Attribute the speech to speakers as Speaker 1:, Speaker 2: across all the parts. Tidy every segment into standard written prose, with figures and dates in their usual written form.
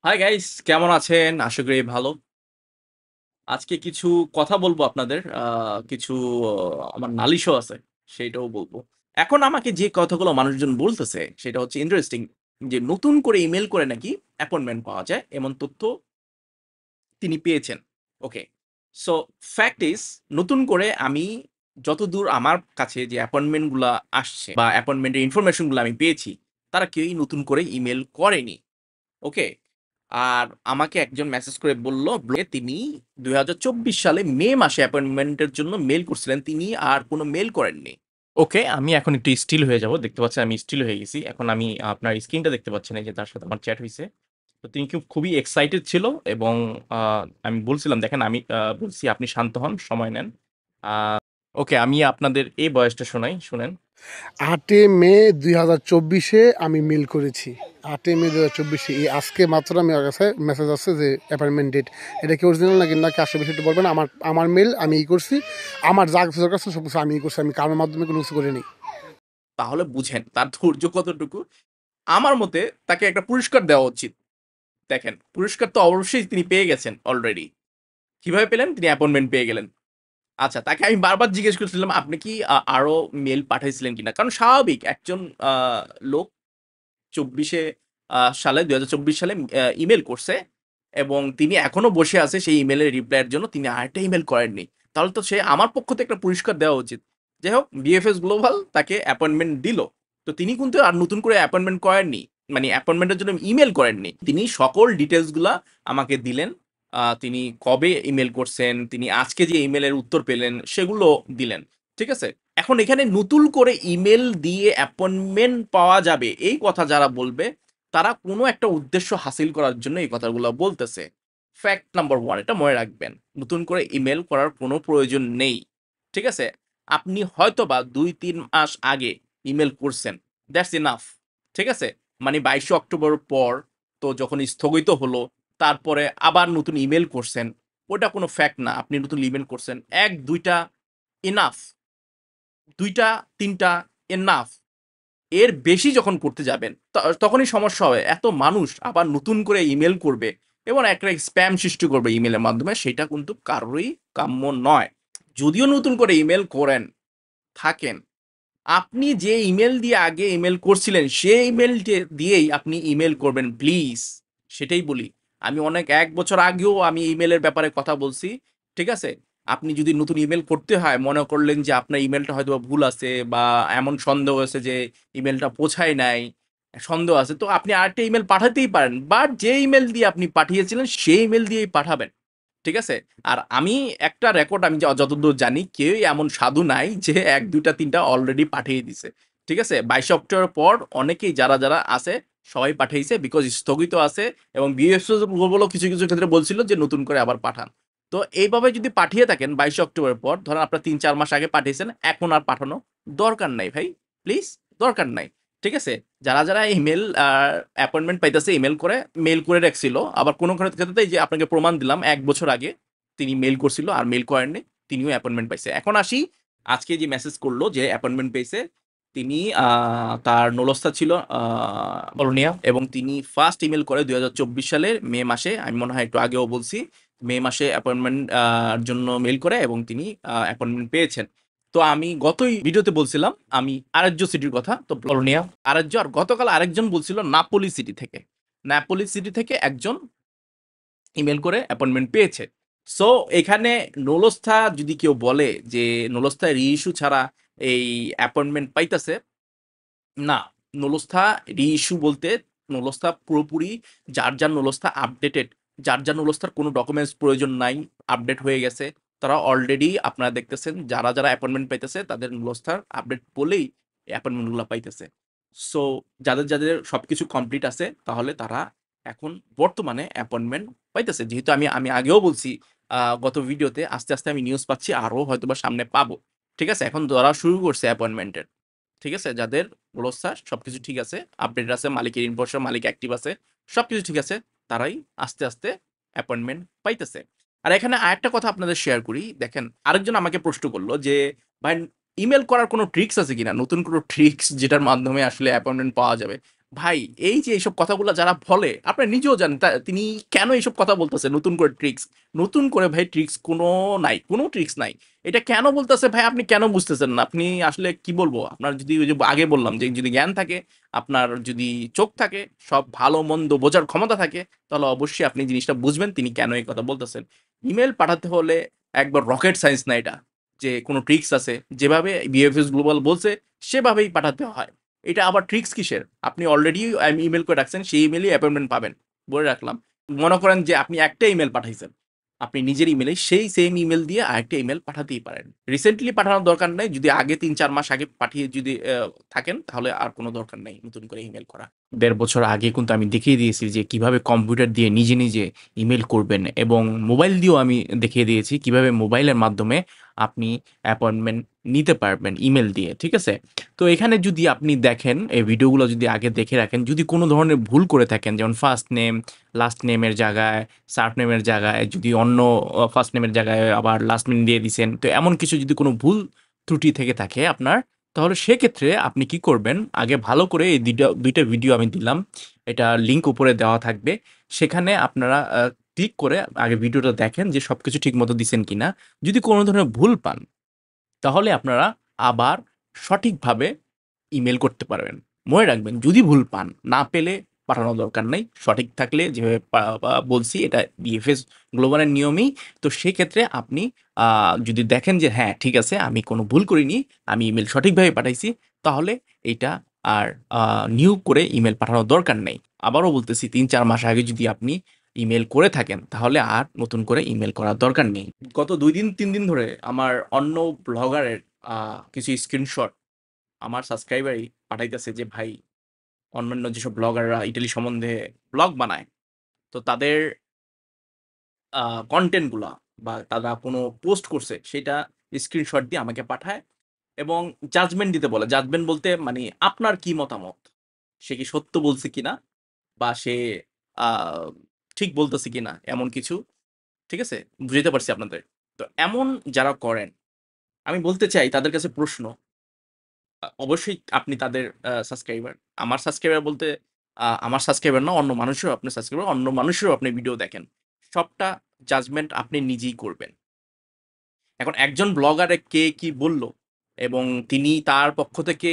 Speaker 1: Hi guys, কেমন আছেন? আশা করি ভালো। আজকে কিছু কথা বলবো আপনাদের। কিছু আমার নালিশও আছে, সেইটাও বলবো। এখন আমাকে যে কথাগুলো মানুষজন বলতেছে, সেটা হচ্ছে ইন্টারেস্টিং যে নতুন করে ইমেইল করে নাকি অ্যাপয়েন্টমেন্ট পাওয়া যায়, এমন তথ্য তিনি পেয়েছেন। ওকে। সো ফ্যাক্ট ইস নতুন করে আমি যতদূর আমার কাছে যে অ্যাপয়েন্টমেন্ট গুলা আসছে বা অ্যাপয়েন্টমেন্টের ইনফরমেশন গুলো আমি পেয়েছি, তারা কেউই নতুন করে ইমেইল করেনি। ওকে। আর আমাকে একজন মেসেজ করে বলল তিনি ২০২৪ সালে মে মাসে অ্যাপয়েন্টমেন্টের জন্য মেইল করছিলেন। তিনি আর কোনো মেইল করেননি। ওকে, আমি এখন একটু স্টিল হয়ে যাব। দেখতে পাচ্ছেন আমি স্টিল হয়ে গেছি। এখন আমি আপনার স্ক্রিনটা দেখতে পাচ্ছেন, এই যে তার সাথে আমার চ্যাট হইছে। তো তিনি খুবই এক্সাইটেড ছিল এবং আ আমি বলছিলাম, দেখেন আমি বলছি আপনি শান্ত হন, সময় নেন। আ ওকে, আমি আপনাদের এই বয়েসটা শোনাই, শুনেন।
Speaker 2: ৮ মে ২০২৪-এ আমি মেল করেছি। ৮ মে ২০২৪-এ এই আজকে মাত্র আমি আমার কাছে মেসেজ আসছে যে অ্যাপয়েন্টমেন্ট ডেট। এটা কি অরিজিনাল নাকি আসলে বিষয়টা বলবেন? আমার আমার মেল আমি করছি। আমার যা কিছু দরকার ছিল সব কিছু আমিই করছি। আমি কারোর মাধ্যমে কোনো কিছু করিনি।
Speaker 1: তাহলে বুঝেন তার ধৈর্য কতটুকু। আমার মতে তাকে একটা পুরস্কার দেওয়া উচিত। দেখেন, পুরস্কার তো অবশ্যই তিনি পেয়ে গেছেন অলরেডি। কিভাবে পেলেন? তিনি অ্যাপয়েন্টমেন্ট পেয়ে গেলেন। আচ্ছা, তাকে আমি বারবার জিজ্ঞেস করছিলাম, "আপনি কি আরো মেইল পাঠাইছিলেন কিনা?" কারণ স্বাভাবিক একজন আ লোক ২৪ এ সালে ২০২৪ সালে ইমেইল করছে এবং তিনি এখনো বসে আছে সেই ইমেইলের রিপ্লাইয়ের জন্য। তিনি আরেকটা ইমেইল করেননি। তাহলে তো সে আমার পক্ষ থেকে একটা পুরস্কার দেওয়া উচিত। যাই হোক, বিএফএস গ্লোবাল তাকে অ্যাপয়েন্টমেন্ট দিল। তো তিনি কিন্তু আর নতুন করে অ্যাপয়েন্টমেন্ট করেননি। মানে অ্যাপয়েন্টমেন্টের জন্য ইমেইল করেননি। তিনি সকল ডিটেইলস গুলা আমাকে দিলেন। তিনি কবে ইমেইল করছেন, তিনি আজকে যে ইমেইলের উত্তর পেলেন, সেগুলো দিলেন। ঠিক আছে? এখন এখানে নতুন করে ইমেল দিয়ে অ্যাপয়েন্টমেন্ট পাওয়া যাবে, এই কথা যারা বলবে, তারা কোনো একটা উদ্দেশ্য হাসিল করার জন্য এই কথাগুলো বলতেছে। ফ্যাক্ট নাম্বার 1 এটা মনে রাখবেন। নতুন করে ইমেল করার কোনো প্রয়োজন নেই। ঠিক আছে? আপনি হয়তোবা ২-৩ মাস আগে ইমেল করছেন। That's enough. ঠিক আছে? মানে ২২শে অক্টোবর পর তো যখন স্থগিত হলো, তারপরে আবার নতুন ইমেল করছেন। ওটা কোনো ফ্যাক্ট না। আপনি নতুন ইমেল করছেন। ১-২ টা ইনাফ। ২ টা ৩ টা এনাফ। এর বেশি যখন করতে যাবেন তখনই সমস্যা হবে। এত মানুষ আবার নতুন করে ইমেইল করবে এবং একটা স্প্যাম সৃষ্টি করবে ইমেইলের মাধ্যমে, সেটা কিন্তু কারোরই কাম্য নয়। যদিও নতুন করে ইমেইল করেন থাকেন, আপনি যে ইমেইল দিয়ে আগে ইমেইল করছিলেন সেই ইমেইলটি দিয়েই আপনি ইমেইল করবেন প্লিজ। সেটাই বলি। আমি অনেক ১ বছর আগেও আমি ইমেইলের ব্যাপারে কথা বলছি। ঠিক আছে? আপনি যদি নতুন ইমেইল করতে হয়, মনে করলেন যে আপনার ইমেইলটা হয়তোবা ভুল আছে বা এমন সন্দেহ আছে যে ইমেইলটা পৌঁছায় নাই, সন্দেহ আছে, তো আপনি আরেকটা ইমেইল পাঠাতেই পারেন। বাট যে ইমেইল দিয়ে আপনি পাঠিয়েছিলেন সেই ইমেইল দিয়েই পাঠাবেন। ঠিক আছে? আর আমি একটা রেকর্ড আমি যতদূর জানি কেউই এমন সাধু নাই যে ১, ২ টা ৩ টা অলরেডি পাঠিয়ে দিছে। ঠিক আছে? ২২ অক্টোবরের পর অনেকেই যারা আছে সবাই পাঠাইছে বিকজ স্থগিত আছে এবং বিএসএস বলেও কিছু ক্ষেত্রে বলছিল যে নতুন করে আবার পাঠান। তো এইভাবে যদি পাঠিয়ে থাকেন ২২ অক্টোবরের পর, ধরেন আপনারা ৩-৪ মাস আগে পাঠিয়েছেন, এখন আর পাঠানো দরকার নাই ভাই। প্লিজ, দরকার নাই। ঠিক আছে? যারা ইমেইল অ্যাপয়েন্টমেন্ট পাইতেছে ইমেইল করে, মেইল করে রাখছিল। আবার কোন ক্ষেত্রে এই যে আপনাকে প্রমাণ দিলাম ১ বছর আগে তিনি মেইল করছিল আর মেইল করেননি। তিনিও অ্যাপয়েন্টমেন্ট পাইছে। এখন আসি, আজকে যে মেসেজ করল যে অ্যাপয়েন্টমেন্ট পেয়েছে, তিনি তার নোলস্থা ছিল কলোনিয়া এবং তিনি ফার্স্ট ইমেইল করে ২০২৪ সালের মে মাসে। আমি মনে হয় একটু আগেও বলছি। মে মাসে অ্যাপয়েন্টমেন্ট জন্য মেইল করে এবং তিনি অ্যাপয়েন্টমেন্ট পেয়েছেন। তো আমি গতই ভিডিওতে বলছিলাম আমি আরেজ্জো সিটির কথা। তো কলোনিয়া, আরেজ্জো, আর গতকাল আরেকজন বলছিল নাপোলি সিটি থেকে। নাপোলি সিটি থেকে একজন ইমেইল করে অ্যাপয়েন্টমেন্ট পেয়েছে। সো এখানে নোলস্থা যদি কেউ বলে যে নোলস্থা রি-ইস্যু ছাড়া এই অ্যাপয়েন্টমেন্ট পাইতেছে, না। নোলস্থা রি-ইস্যু বলতে নোলস্থা পুরোপুরি যার নোলস্থা আপডেটেড, যার নোলস্থার কোনো ডকুমেন্টস প্রয়োজন নাই, আপডেট হয়ে গেছে। তারা অলরেডি আপনারা দেখতেছেন যারা অ্যাপয়েন্টমেন্ট পাইতেছে তাদের নোলস্থার আপডেট বলেই অ্যাপয়েন্টমেন্টগুলা পাইতেছে। সো যাদের সবকিছু কমপ্লিট আছে তাহলে তারা এখন বর্তমানে অ্যাপয়েন্টমেন্ট পাইতেছে। যেহেতু আমি আগেও বলছি গত ভিডিওতে, আস্তে আমি নিউজ পাচ্ছি আরো হয়তোবা সামনে পাবো। ঠিক আছে? এখন ধরা শুরু করছে অ্যাপয়েন্টমেন্টের। ঠিক আছে? যাদের অবস্থা সবকিছু ঠিক আছে, আপডেট আছে, মালিকের ইনফরমেশন, মালিক অ্যাক্টিভ আছে, সবকিছু ঠিক আছে, তারাই আস্তে অ্যাপয়েন্টমেন্ট পাইতেছে। আর এখানে আরেকটা কথা আপনাদের শেয়ার করি। দেখেন, আরেকজন আমাকে প্রশ্ন করলো যে, "ভাই, ইমেইল করার কোনো ট্রিকস আছে কিনা? নতুন কোনো ট্রিকস যেটার মাধ্যমে আসলে অ্যাপয়েন্টমেন্ট পাওয়া যাবে?" ভাই এই যে এইসব কথাগুলো যারা বলে আপনি নিজেও জানেন তিনি কেন এইসব কথা বলতেছে, নতুন করে ট্রিক্স, নতুন করে ভাই ট্রিক্স কোনো নাই, কোনো ট্রিক্স নাই। এটা কেন বলতেছে ভাই, আপনি কেন বুঝতেছেন না? আপনি আসলে কি বলবো, আপনার যদি ওই যে আগে বললাম যে যদি জ্ঞান থাকে, আপনার যদি চোখ থাকে, সব ভালো মন্দ বোঝার ক্ষমতা থাকে, তাহলে অবশ্যই আপনি জিনিসটা বুঝবেন তিনি কেন এই কথা বলতেছেন। ইমেল পাঠাতে হলে একবার রকেট সায়েন্স না এটা, যে কোনো ট্রিক্স আছে, যেভাবে বিএফএস গ্লোবাল বলছে সেভাবেই পাঠাতে হয়। এটা আবার ট্রিক্স কিসের? আপনি অলরেডি ইমেল করে রাখছেন, সেই ইমেলই অ্যাপয়েন্টমেন্ট পাবেন। বলে রাখলাম। মনে করেন যে আপনি একটা ইমেল পাঠাইছেন। আপনি নিজের ইমেলে সেই সেম ইমেল দিয়ে আরেকটা ইমেল পাঠাতেই পারেন। রিসেন্টলি পাঠানোর দরকার নাই। যদি আগে ৩-৪ মাস আগে পাঠিয়ে যদি থাকেন তাহলে আর কোনো দরকার নেই নতুন করে ইমেল করা। ১.৫ বছর আগে কিন্তু আমি দেখিয়ে দিয়েছি যে কিভাবে কম্পিউটার দিয়ে নিজে, নিজে ইমেল করবেন, এবং মোবাইল দিয়েও আমি দেখিয়ে দিয়েছি কিভাবে মোবাইলের মাধ্যমে আপনি অ্যাপয়েন্টমেন্ট নিতে পারবেন ইমেল দিয়ে। ঠিক আছে? তো এখানে যদি আপনি দেখেন, এই ভিডিওগুলো যদি আগে দেখে রাখেন, যদি কোনো ধরনের ভুল করে থাকেন, যেমন ফার্স্ট নেম, লাস্ট নেমের জায়গায়, সার্ভ নেমের জায়গায় যদি অন্য ফার্স্ট নেমের জায়গায় আবার লাস্ট নেম দিয়ে দিছেন, তো এমন কিছু যদি কোনো ভুল ত্রুটি থেকে থাকে আপনার, তাহলে সেক্ষেত্রে আপনি কি করবেন, আগে ভালো করে এই ২টা ভিডিও আমি দিলাম, এটা লিঙ্ক উপরে দেওয়া থাকবে। সেখানে আপনারা ক্লিক করে আগে ভিডিওটা দেখেন যে সবকিছু ঠিকমতো দিছেন কিনা। যদি কোনো ধরনের ভুল পান তাহলে আপনারা আবার সঠিকভাবে ইমেল করতে পারবেন। মনে রাখবেন, যদি ভুল পান, না পেলে পাঠানোর দরকার নাই। সঠিক থাকলে যেভাবে বলছি এটা বিএফএস গ্লোবালের নিয়মেই। তো সেক্ষেত্রে আপনি যদি দেখেন যে হ্যাঁ, ঠিক আছে আমি কোনো ভুল করিনি, আমি ইমেল সঠিকভাবে পাঠাইছি, তাহলে এইটা আর নিউ করে ইমেল পাঠানোর দরকার নেই। আবারও বলতেছি ৩-৪ মাস আগে যদি আপনি ইমেল করে থাকেন তাহলে আর নতুন করে ইমেল করার দরকার নেই। গত ২ দিন ৩ দিন ধরে আমার অন্য ব্লগারের কিছু স্ক্রিনশট আমার সাবস্ক্রাইবারই পাঠাইতেছে যে ভাই, অন্যান্য যেসব ব্লগাররা ইটালি সম্বন্ধে ব্লগ বানায়, তো তাদের কনটেন্ট গুলা বা তারা কোনো পোস্ট করছে সেটা স্ক্রিনশট দিয়ে আমাকে পাঠায়, এবং জাজমেন্ট দিতে বলে। জাজমেন্ট বলতে মানে আপনার কি মতামত? সে কি সত্য বলছে কিনা, বা সে আ ঠিক বলতেছে কিনা, এমন কিছু। ঠিক আছে? বুঝাইতে পারছি আপনাদের। তো এমন যারা করেন, আমি বলতে চাই তাদের কাছে প্রশ্ন, অবশ্যই আপনি তাদের সাবস্ক্রাইবার। আমার সাবস্ক্রাইবার বলতে আমার সাবস্ক্রাইবার না, অন্য মানুষেরও আপনার সাবস্ক্রাইবার, অন্য মানুষেরও আপনি ভিডিও দেখেন। সবটা জাজমেন্ট আপনি নিজেই করবেন। এখন একজন ব্লগারে কে কি বলল, এবং তিনি তার পক্ষ থেকে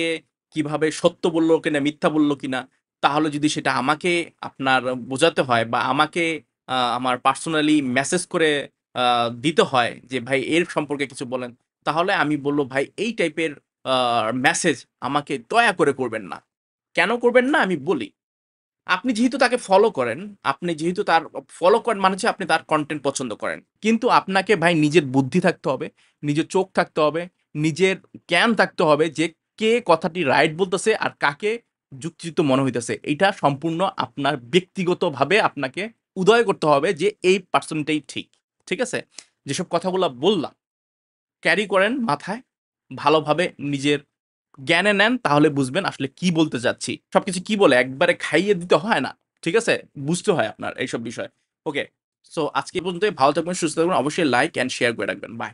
Speaker 1: কিভাবে সত্য বলল কিনা মিথ্যা বলল কিনা, তাহলে যদি সেটা আমাকে আপনার বোঝাতে হয়, বা আমাকে আমার পার্সোনালি মেসেজ করে দিতে হয় যে ভাই এর সম্পর্কে কিছু বলেন, তাহলে আমি বলব ভাই এই টাইপের মেসেজ আমাকে দয়া করে করবেন না। কেন করবেন না আমি বলি। আপনি যেহেতু তাকে ফলো করেন, আপনি যেহেতু তার ফলো করেন মানে হচ্ছে আপনি তার কনটেন্ট পছন্দ করেন। কিন্তু আপনাকে ভাই নিজের বুদ্ধি থাকতে হবে, নিজের চোখ থাকতে হবে, নিজের জ্ঞান থাকতে হবে যে কে কথাটি রাইট বলতেছে আর কাকে যুক্তিযুক্ত মনে হইতেছে। এইটা সম্পূর্ণ আপনার ব্যক্তিগতভাবে আপনাকে উদয় করতে হবে যে এই পার্সনটাই ঠিক। ঠিক আছে? যেসব কথাগুলা বললাম, ক্যারি করেন মাথায়। ভালোভাবে নিজের জ্ঞানে নেন, তাহলে বুঝবেন আসলে কি বলতে চাচ্ছি। সবকিছু কি বলে একবারে খাইয়ে দিতে হয় না। ঠিক আছে? বুঝতে হয় আপনার এইসব বিষয়। ওকে। সো আজকে এই পর্যন্তই। ভালো থাকবেন, সুস্থ থাকবেন। অবশ্যই লাইক অ্যান্ড শেয়ার করে রাখবেন। বাই।